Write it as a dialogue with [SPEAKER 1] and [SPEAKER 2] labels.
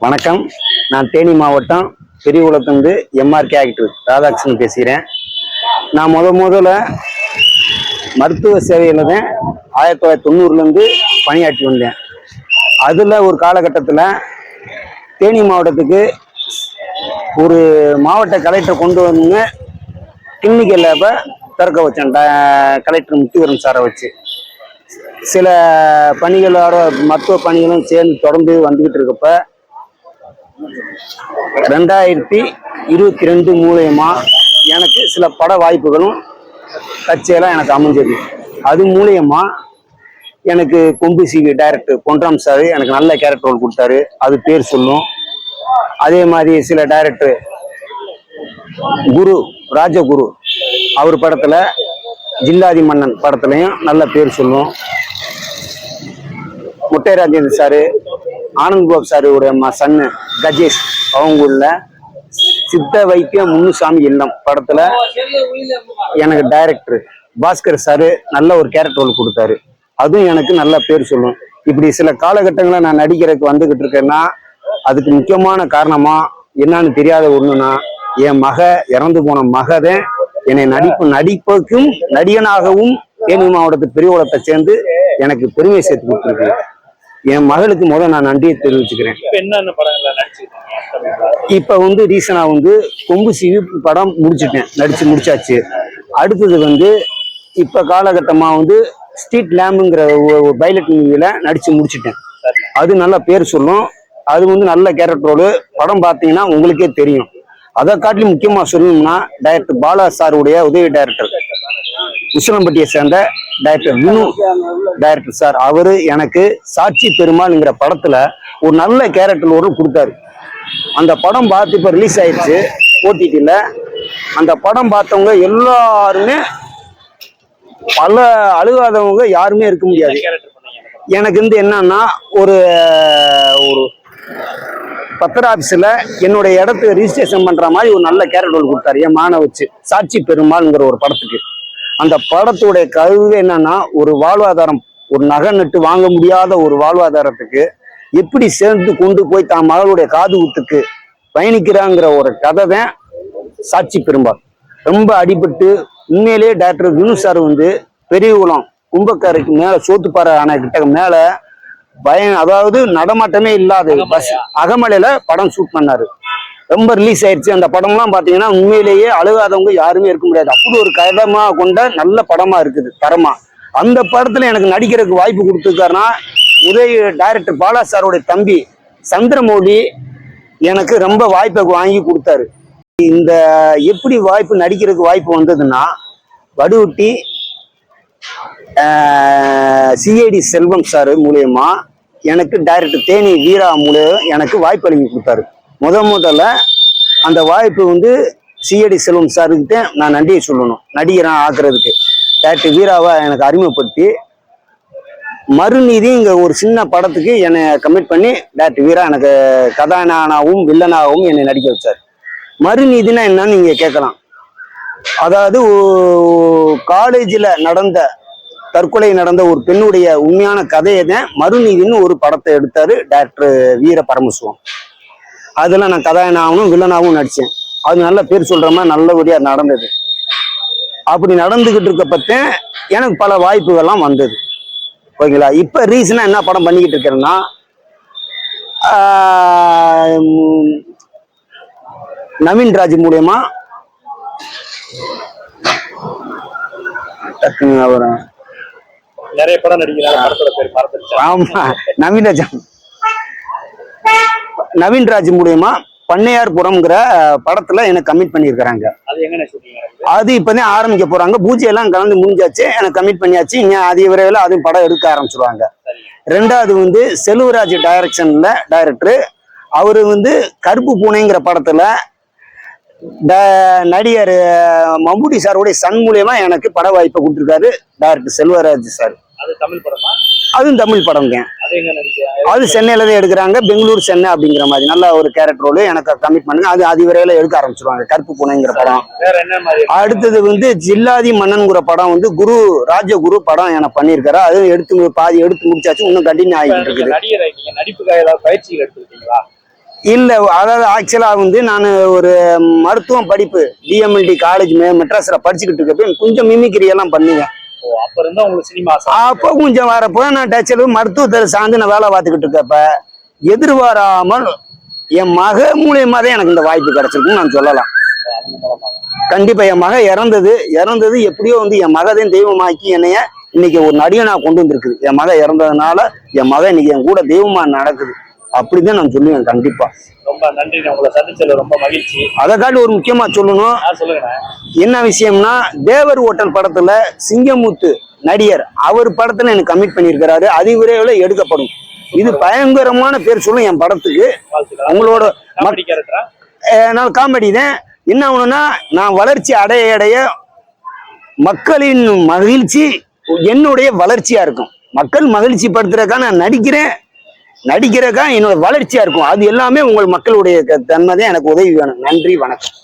[SPEAKER 1] வணக்கம். நான் தேனி மாவட்டம் பெரியகுளத்துலேருந்து எம்ஆர்கே ஆக்டர் ராதாகிருஷ்ணன் பேசுகிறேன். நான் முதல்ல மருத்துவ சேவையில் தான் 1990லேருந்து பணியாற்றி வந்தேன். அதில் ஒரு காலகட்டத்தில் தேனி மாவட்டத்துக்கு ஒரு மாவட்ட கலெக்டர் கொண்டு வந்து கிளினிக்கல் லேபை திறக்க வச்சேன். கலெக்டர் முத்துவரன் சாரை வச்சு சில பணிகளோட மருத்துவ பணிகளும் சேர்ந்து தொடர்ந்து வந்துக்கிட்டு இருக்கப்ப 2022 மூலயமா எனக்கு சில பட வாய்ப்புகளும் கட்சியெல்லாம் எனக்கு அமைஞ்சது. அது மூலயமா எனக்கு கொம்பு சிவி டைரக்டர் பொன்ராம் சார் எனக்கு நல்ல கேரக்டர் ரோல் கொடுத்தாரு. அது பேர் சொல்லும். அதே மாதிரி சில டைரக்டர் குரு ராஜகுரு அவர் படத்துல ஜில்லாதி மன்னன் படத்துலையும் நல்ல பேர் சொல்லும். முட்டை ராஜேந்திர சாரு, ஆனந்த் பாபு சாருடைய சன்னு கஜேஷ் அவங்க உள்ள சித்த வைத்திய முன்னுசாமி இல்லம் படத்துல எனக்கு டைரக்டர் பாஸ்கர் சாரு நல்ல ஒரு கேரக்டர் ரோல் கொடுத்தாரு. அதுவும் எனக்கு நல்ல பேர் சொல்லும். இப்படி சில காலகட்டங்களை நான் நடிக்கிறதுக்கு வந்துகிட்டு இருக்கேன்னா அதுக்கு முக்கியமான காரணமா என்னன்னு தெரியாத ஒண்ணுன்னா என் இறந்து போன மகதான் என்னை நடிப்புக்கும் நடிகனாகவும் தேனி மாவட்டத்து பெரியகுளத்தை சேர்ந்து எனக்கு பெருமை சேர்த்து கொடுத்துருக்கு. என் மகளுக்கு நான் நன்றியை தெரிவிச்சுக்கிறேன். இப்ப ரீசனா கொம்பு சிவி படம் முடிச்சாச்சு. அடுத்தது இப்ப காலகட்டமா ஸ்ட்ரீட் லேம்புங்கிற பைலட் மூவில நடிச்சு முடிச்சுட்டேன். அது நல்ல பேர் சொல்லும். அது நல்ல கேரக்டர் ரோடு. படம் பார்த்தீங்கன்னா உங்களுக்கே தெரியும். அதை காட்டிலும் முக்கியமா சொல்லணும்னா டைரக்டர் பாலா சாருடைய உதவி டைரக்டர் உசிலம்பட்டியை சேர்ந்த டைரக்டர் வினு டைரக்டர் சார் அவரு எனக்கு சாட்சி பெருமாள்ங்கிற படத்துல ஒரு நல்ல கேரக்டர் ரோல் கொடுத்தாரு. அந்த படம் பார்த்து இப்ப ரிலீஸ் ஆயிடுச்சு ஓடிடில. அந்த படம் பார்த்தவங்க எல்லாருமே பல அழுகாதவங்க யாருமே இருக்க முடியாது. எனக்கு என்னன்னா ஒரு பத்திர ஆபீஸ்ல என்னுடைய இடத்துக்கு ரிஜிஸ்ட்ரேஷன் பண்ற மாதிரி ஒரு நல்ல கேரக்டர் ரோல் கொடுத்தாரு என் மானை வச்சு சாட்சி பெருமாள்ங்கிற ஒரு படத்துக்கு. அந்த படத்துடைய கருவு என்னன்னா ஒரு வாழ்வாதாரம், ஒரு நகை நட்டு வாங்க முடியாத ஒரு வாழ்வாதாரத்துக்கு எப்படி சேர்ந்து கொண்டு போய் தான் மகளுடைய காது ஊத்துக்கு பயணிக்கிறாங்கிற ஒரு கதை தான் சாட்சி பெருமாள். ரொம்ப அடிபட்டு உண்மையிலேயே டாக்டர் வினு சார் பெரியகுளம் கும்பக்காரைக்கு மேல சோத்துப்பாறை அணைக்கிட்ட மேல அதாவது நடமாட்டமே இல்லாத பஸ் அகமலையில படம் ஷூட் பண்ணாரு. ரொம்ப ரிலீஸ் ஆயிடுச்சு. அந்த படம்லாம் பாத்தீங்கன்னா உண்மையிலேயே அழுகாதவங்க யாருமே இருக்க முடியாது. அப்படி ஒரு கதமா கொண்ட நல்ல படமா இருக்குது தரமா. அந்த படத்துல எனக்கு நடிக்கிறதுக்கு வாய்ப்பு கொடுத்துருக்காருன்னா உதவி டைரக்டர் பாலா சாரோடைய தம்பி சந்திரமௌலி எனக்கு ரொம்ப வாய்ப்பை வாங்கி கொடுத்தாரு. இந்த எப்படி வாய்ப்பு நடிக்கிறதுக்கு வாய்ப்பு வந்ததுன்னா வடுவட்டி சிஐடி செல்வம் சாரு மூலியமா எனக்கு டைரக்டர் தேனி வீரா மூலியம் எனக்கு வாய்ப்பு அளிக்க கொடுத்தாரு. முதல்ல அந்த வாய்ப்பு சிஐடி செல்வம் சாருக்கு நான் நன்றியை சொல்லணும். நடிகராக ஆக்குறதுக்கு டைரக்டர் வீராவை எனக்கு அறிமுகப்படுத்தி மறுநீதிங்கிற ஒரு சின்ன படத்துக்கு என்னை கமிட் பண்ணி டைரக்டர் வீரா எனக்கு கதாநாயகனாகவும் வில்லனாகவும் என்னை நடிக்க வச்சார். மறுநீதினா என்னன்னு நீங்க கேட்கலாம். அதாவது காலேஜில் தற்கொலை நடந்த ஒரு பெண்ணுடைய உண்மையான கதையை தான் மறுநீதினு ஒரு படத்தை எடுத்தாரு டைரக்டர் வீர பரமசிவம். அதுல நான் கதாநாயகனாகவும் வில்லனாகவும் நடிச்சேன். அது நல்ல பேர் சொல்ற மாதிரி நல்லபடியா நடந்தது. அப்படி நடந்துகிட்டு இருக்கப்ப எனக்கு பல வாய்ப்புகள்லாம் வந்தது. ஓகேங்களா. இப்ப ரீசனா என்ன படம் பண்ணிக்கிட்டு இருக்கேன்னா நவீன் ராஜ் மூலியமா
[SPEAKER 2] நிறைய படம் நடிக்கிறாங்க.
[SPEAKER 1] ஆமா, நவீன் ராஜ் மூலியமா பண்ணையார்புரம்ங்கிற படத்துல எனக்கு கமிட் பண்ணியிருக்கிறாங்க. அது இப்பதான் ஆரம்பிக்க போறாங்க. பூஜை எல்லாம் கலந்து முடிஞ்சாச்சு. எனக்கு கமிட் பண்ணியாச்சு. இங்க அதிக விரைவில் அதுவும் படம் எடுக்க ஆரம்பிச்சிருவாங்க. ரெண்டாவது செல்வராஜ் டைரக்ஷன்ல டைரக்டர் அவரு கருப்பு பூனைங்கிற படத்துல நடிகர் மம்பூட்டி சாருடைய சன் மூலியமா எனக்கு பட வாய்ப்பை கொடுத்துருக்காரு டைரக்டர் செல்வராஜ் சார். அதுவும் தமிழ் படம் தான். அது சென்னையில தான் எடுக்கிறாங்க. பெங்களூர் சென்னை அப்படிங்கிற மாதிரி நல்ல ஒரு கேரக்டர் ரோல் எனக்கு கமிட் பண்ணுங்க. அது அதிவிரைவில் எடுக்க ஆரம்பிச்சிருவாங்க கருப்பு பூனைங்கிற படம். அடுத்தது ஜில்லாதி மன்னன்கிற படம் குரு ராஜகுரு படம் எனக்கு பண்ணியிருக்காரு. அது பாதி எடுத்து முடிச்சாச்சு. இன்னும் கண்டினியூ ஆகிட்டு இருக்குது. இல்ல அதாவது ஆக்சுவலா வந்து நான் ஒரு மருத்துவம் படிப்பு டிஎம்எல்டி காலேஜ் மெட்ராஸ்ல படிச்சுக்கிட்டு இருக்கப்ப கொஞ்சம் மிமிக்ரி எல்லாம் பண்ணுவேன்.
[SPEAKER 2] ஓ, அப்ப இருந்தா உங்களுக்கு சினிமா ஆசை.
[SPEAKER 1] அப்போ கொஞ்சம் வரப்போ நான் டச்சில் மருத்துவத்தை சார்ந்து நான் வேலை பார்த்துக்கிட்டு இருக்கப்ப எதிர்பாராமல் என் மக மூலியமா தான் எனக்கு இந்த வாய்ப்பு கிடைச்சிருக்குன்னு நான் சொல்லலாம்.
[SPEAKER 2] அவங்க மூலமா.
[SPEAKER 1] கண்டிப்பா என் மக இறந்தது எப்படியோ வந்து என் மகதையும் தெய்வமாக்கி என்னைய இன்னைக்கு ஒரு நடிகனா கொண்டு வந்திருக்குது. என் மக இறந்ததுனால என் மக இன்னைக்கு என் கூட தெய்வமா நடக்குது அப்படிதான் நான் சொல்லுவேன். கண்டிப்பா
[SPEAKER 2] ரொம்ப நன்றி, உங்களை சந்திச்சதுல ரொம்ப மகிழ்ச்சி.
[SPEAKER 1] அதை காட்டி ஒரு முக்கியமா சொல்லணும்.
[SPEAKER 2] சொல்லுங்கண்ணா.
[SPEAKER 1] என்ன விஷயம்னா தேவர் ஹோட்டல் படத்துல சிங்கமுத்து நடிகர் அவர் படத்துல எனக்கு கமிட் பண்ணியிருக்கிறாரு. அதிவிரைவில் எடுக்கப்படும். இது பயங்கரமான பேர் சொல்லும் என் படத்துக்கு. உங்களோட
[SPEAKER 2] காமெடி கேரக்டரா?
[SPEAKER 1] நான் காமெடி தான். என்ன ஆகணும்னா நான் வளர்ச்சி அடைய மக்களின் மகிழ்ச்சி என்னுடைய வளர்ச்சியா இருக்கும். மக்கள் மகிழ்ச்சி படுத்துறதுக்கா நான் நடிக்கிறக்கா என்னோட வளர்ச்சியா இருக்கும். அது எல்லாமே உங்கள் மக்களுடைய தன்மை தான். எனக்கு உதவி வேணும். நன்றி, வணக்கம்.